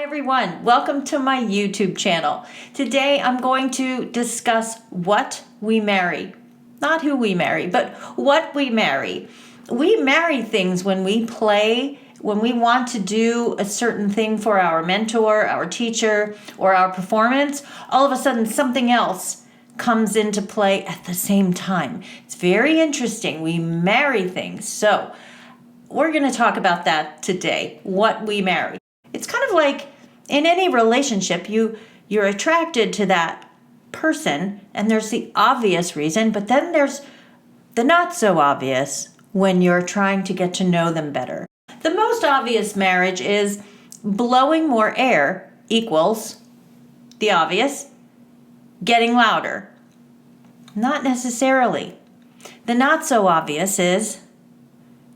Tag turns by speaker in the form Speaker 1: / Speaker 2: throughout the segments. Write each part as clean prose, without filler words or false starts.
Speaker 1: everyone, welcome to my YouTube channel. Today I'm going to discuss what we marry. Not who we marry, but what we marry. We marry things when we play, when we want to do a certain thing for our mentor, our teacher, or our performance. All of a sudden something else comes into play at the same time. It's very interesting. We marry things. So we're going to talk about that today, what we marry. It's kind of like in any relationship, you're attracted to that person, and there's the obvious reason, but then there's the not so obvious when you're trying to get to know them better. The most obvious marriage is blowing more air equals the obvious, getting louder. Not necessarily. The not so obvious is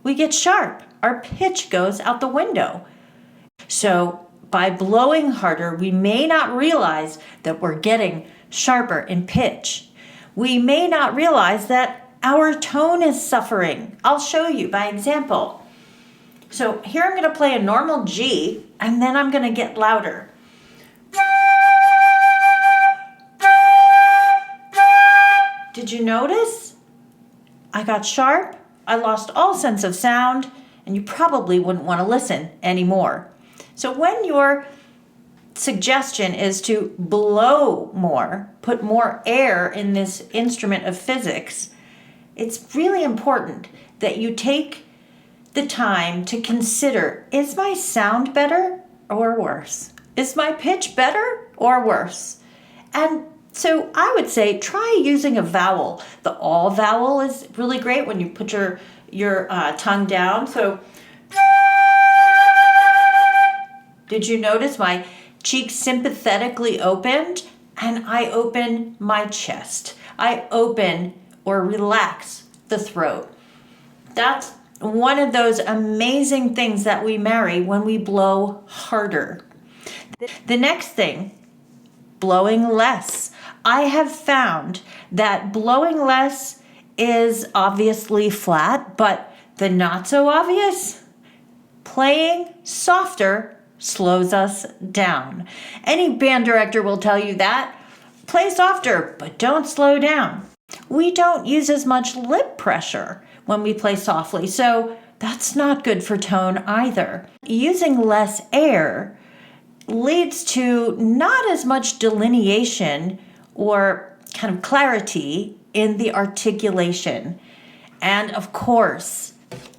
Speaker 1: we get sharp. Our pitch goes out the window. So by blowing harder, we may not realize that we're getting sharper in pitch. We may not realize that our tone is suffering. I'll show you by example. So here I'm going to play a normal G, and then I'm going to get louder. Did you notice? I got sharp, I lost all sense of sound, and you probably wouldn't want to listen anymore. So when your suggestion is to blow more, put more air in this instrument of physics, it's really important that you take the time to consider, is my sound better or worse? Is my pitch better or worse? And so I would say try using a vowel. The all vowel is really great when you put your tongue down. So did you notice my cheeks sympathetically opened? And I open my chest. I open or relax the throat. That's one of those amazing things that we marry when we blow harder. The next thing, blowing less. I have found that blowing less is obviously flat, but the not so obvious, playing softer slows us down. Any band director will tell you that. Play softer, but don't slow down. We don't use as much lip pressure when we play softly, so that's not good for tone either. Using less air leads to not as much delineation or kind of clarity in the articulation. And of course,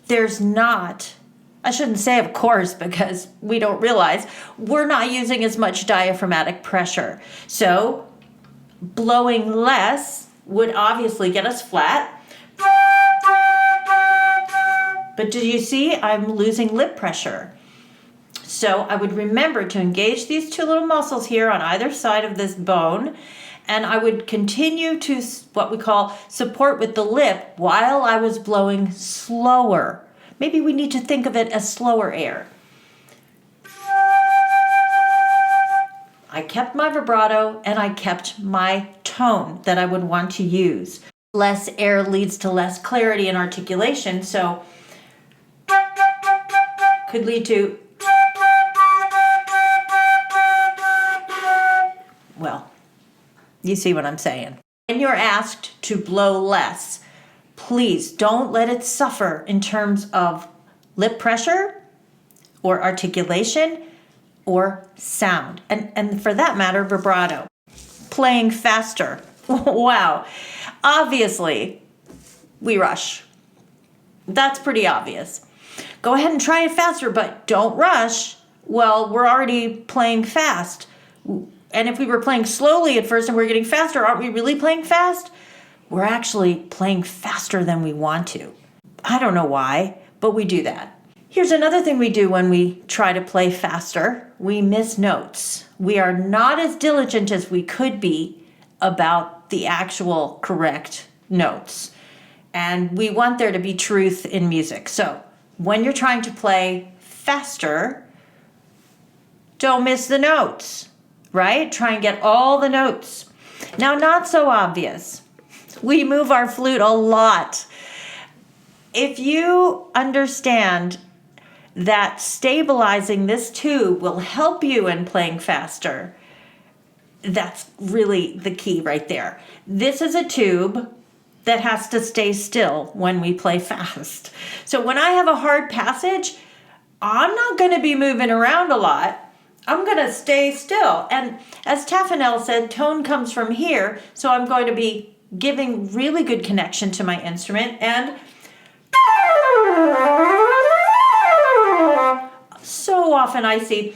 Speaker 1: there's not, I shouldn't say of course because we don't realize, we're not using as much diaphragmatic pressure. So blowing less would obviously get us flat. But did you see I'm losing lip pressure? So I would remember to engage these two little muscles here on either side of this bone, and I would continue to what we call support with the lip while I was blowing slower. Maybe we need to think of it as slower air. I kept my vibrato and I kept my tone that I would want to use. Less air leads to less clarity and articulation, so could lead to, well, you see what I'm saying. When you're asked to blow less, please don't let it suffer in terms of lip pressure or articulation or sound. And for that matter, vibrato. Playing faster. Wow. Obviously, we rush. That's pretty obvious. Go ahead and try it faster, but don't rush. Well, we're already playing fast. And if we were playing slowly at first and we're getting faster, aren't we really playing fast? We're actually playing faster than we want to. I don't know why, but we do that. Here's another thing we do when we try to play faster. We miss notes. We are not as diligent as we could be about the actual correct notes. And we want there to be truth in music. So when you're trying to play faster, don't miss the notes, right? Try and get all the notes. Now, not so obvious. We move our flute a lot. If you understand that stabilizing this tube will help you in playing faster. That's really the key right there. This is a tube that has to stay still when we play fast. So when I have a hard passage, I'm not going to be moving around a lot. I'm going to stay still. And as Taffanel said, tone comes from here. So I'm going to be giving really good connection to my instrument. And so often I see,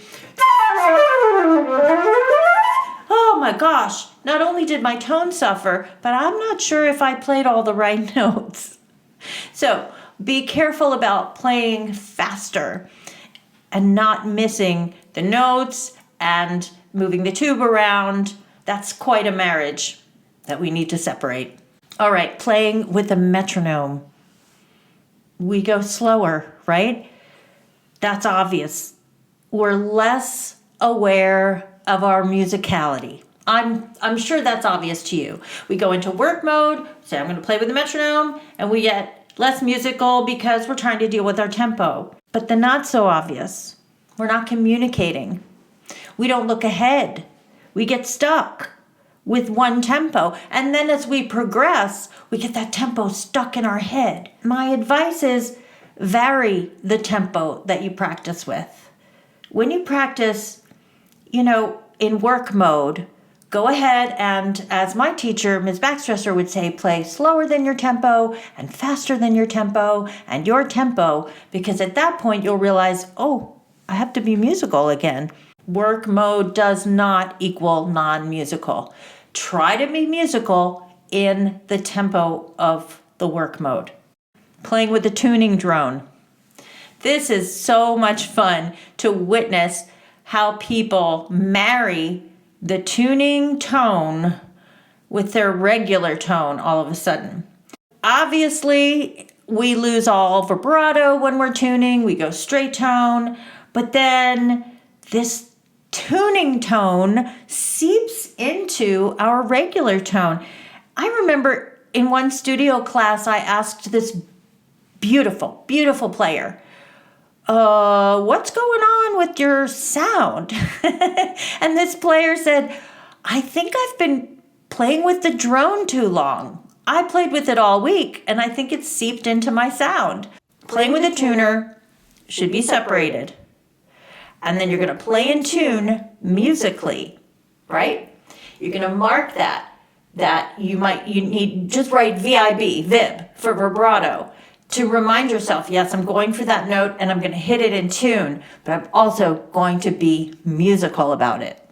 Speaker 1: oh my gosh, not only did my tone suffer, but I'm not sure if I played all the right notes. So be careful about playing faster and not missing the notes and moving the tube around. That's quite a marriage that we need to separate. All right, playing with a metronome. We go slower, right? That's obvious. We're less aware of our musicality. I'm sure that's obvious to you. We go into work mode, say I'm going to play with the metronome, and we get less musical because we're trying to deal with our tempo. But the not so obvious, we're not communicating. We don't look ahead. We get stuck with one tempo. And then as we progress, we get that tempo stuck in our head. My advice is vary the tempo that you practice with. When you practice, in work mode, go ahead and, as my teacher, Ms. Backstresser, would say, play slower than your tempo and faster than your tempo and your tempo, because at that point you'll realize, oh, I have to be musical again. Work mode does not equal non-musical. Try to be musical in the tempo of the work mode. Playing with the tuning drone. This is so much fun to witness how people marry the tuning tone with their regular tone all of a sudden. Obviously, we lose all vibrato when we're tuning. We go straight tone. But then this tuning tone seeps into our regular tone. I remember in one studio class, I asked this beautiful, beautiful player, what's going on with your sound? And this player said, I think I've been playing with the drone too long. I played with it all week, and I think it's seeped into my sound. Playing with a tuner should be separated. And then you're going to play in tune musically, right? You're going to mark that you need, just write vib for vibrato, to remind yourself, yes, I'm going for that note and I'm going to hit it in tune, but I'm also going to be musical about it.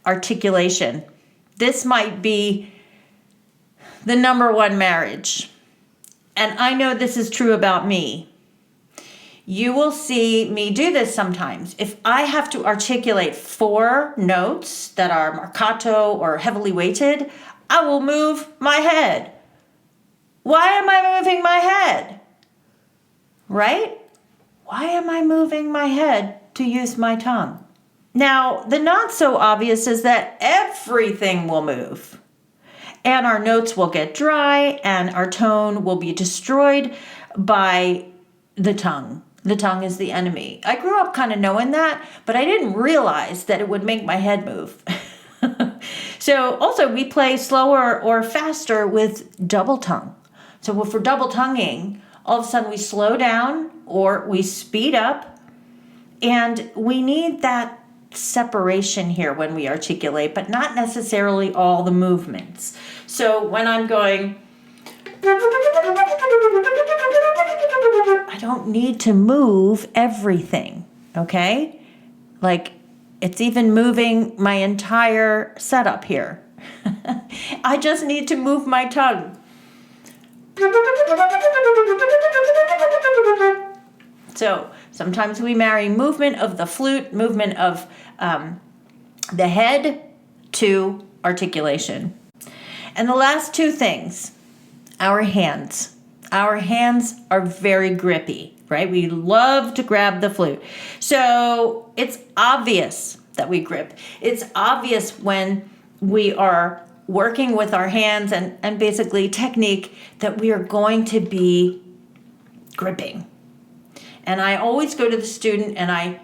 Speaker 1: Articulation. This might be the number one marriage. And I know this is true about me. You will see me do this sometimes. If I have to articulate 4 notes that are marcato or heavily weighted, I will move my head. Why am I moving my head? Right? Why am I moving my head to use my tongue? Now, the not so obvious is that everything will move. And our notes will get dry and our tone will be destroyed by the tongue. The tongue is the enemy. I grew up kind of knowing that, but I didn't realize that it would make my head move. So also we play slower or faster with double tongue. So if we're double tonguing, all of a sudden we slow down or we speed up, and we need that separation here when we articulate, but not necessarily all the movements. So when I'm going, I don't need to move everything, okay? Like, it's even moving my entire setup here. I just need to move my tongue. So sometimes we marry movement of the flute, movement of the head to articulation. And the last 2 things, our hands. Our hands are very grippy, right? We love to grab the flute. So it's obvious that we grip. It's obvious when we are working with our hands and basically technique that we are going to be gripping. And I always go to the student and I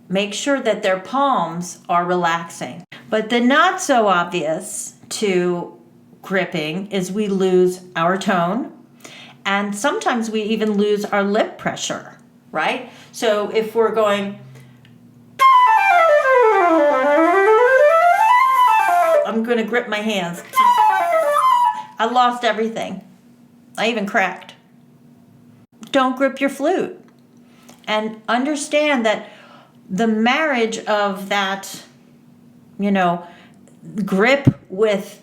Speaker 1: make sure that their palms are relaxing. But the not so obvious to gripping is we lose our tone, and sometimes we even lose our lip pressure, right? So if we're going, I'm going to grip my hands. I lost everything. I even cracked. Don't grip your flute. And understand that the marriage of that, grip with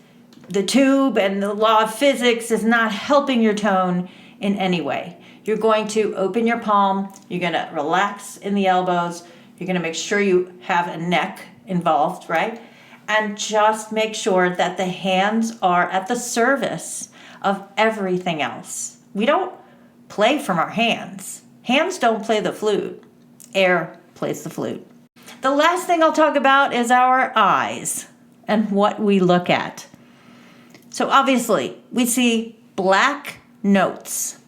Speaker 1: the tube and the law of physics is not helping your tone in any way. You're going to open your palm. You're going to relax in the elbows. You're going to make sure you have a neck involved, right? And just make sure that the hands are at the service of everything else. We don't play from our hands. Hands don't play the flute. Air plays the flute. The last thing I'll talk about is our eyes and what we look at. So obviously, we see black notes.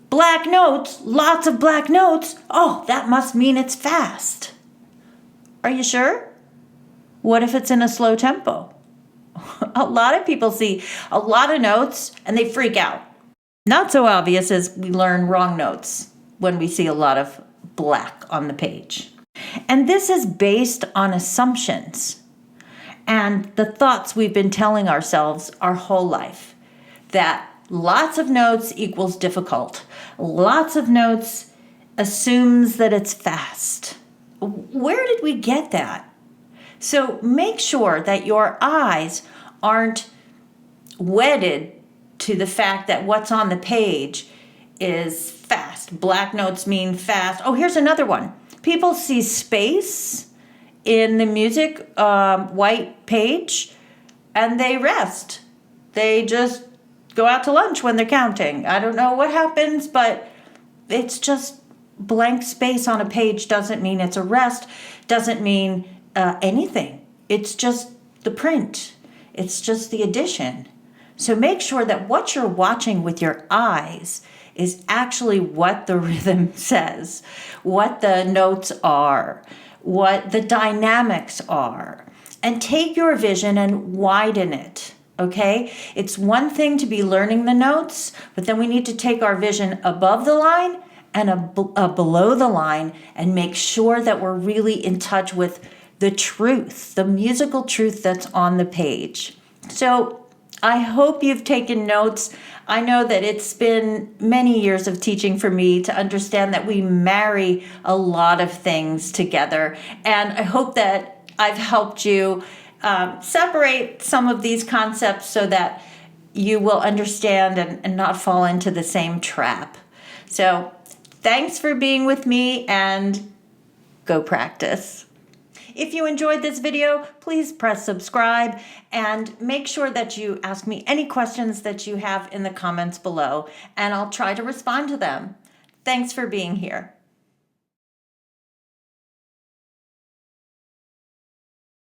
Speaker 1: Black notes, lots of black notes. Oh, that must mean it's fast. Are you sure? What if it's in a slow tempo? A lot of people see a lot of notes and they freak out. Not so obvious as we learn wrong notes when we see a lot of black on the page. And this is based on assumptions and the thoughts we've been telling ourselves our whole life. That lots of notes equals difficult. Lots of notes assumes that it's fast. Where did we get that? So make sure that your eyes aren't wedded to the fact that what's on the page is fast. Black notes mean fast. Oh, here's another one. People see space in the music white page and they rest. They just go out to lunch when they're counting. I don't know what happens, but it's just blank space on a page doesn't mean it's a rest, doesn't mean anything. It's just the print. It's just the addition. So make sure that what you're watching with your eyes is actually what the rhythm says, what the notes are, what the dynamics are, and take your vision and widen it, okay? It's one thing to be learning the notes, but then we need to take our vision above the line and below the line and make sure that we're really in touch with the truth, the musical truth that's on the page. So I hope you've taken notes. I know that it's been many years of teaching for me to understand that we marry a lot of things together. And I hope that I've helped you separate some of these concepts so that you will understand and not fall into the same trap. So thanks for being with me and go practice. If you enjoyed this video, please press subscribe and make sure that you ask me any questions that you have in the comments below, and I'll try to respond to them. Thanks for being here.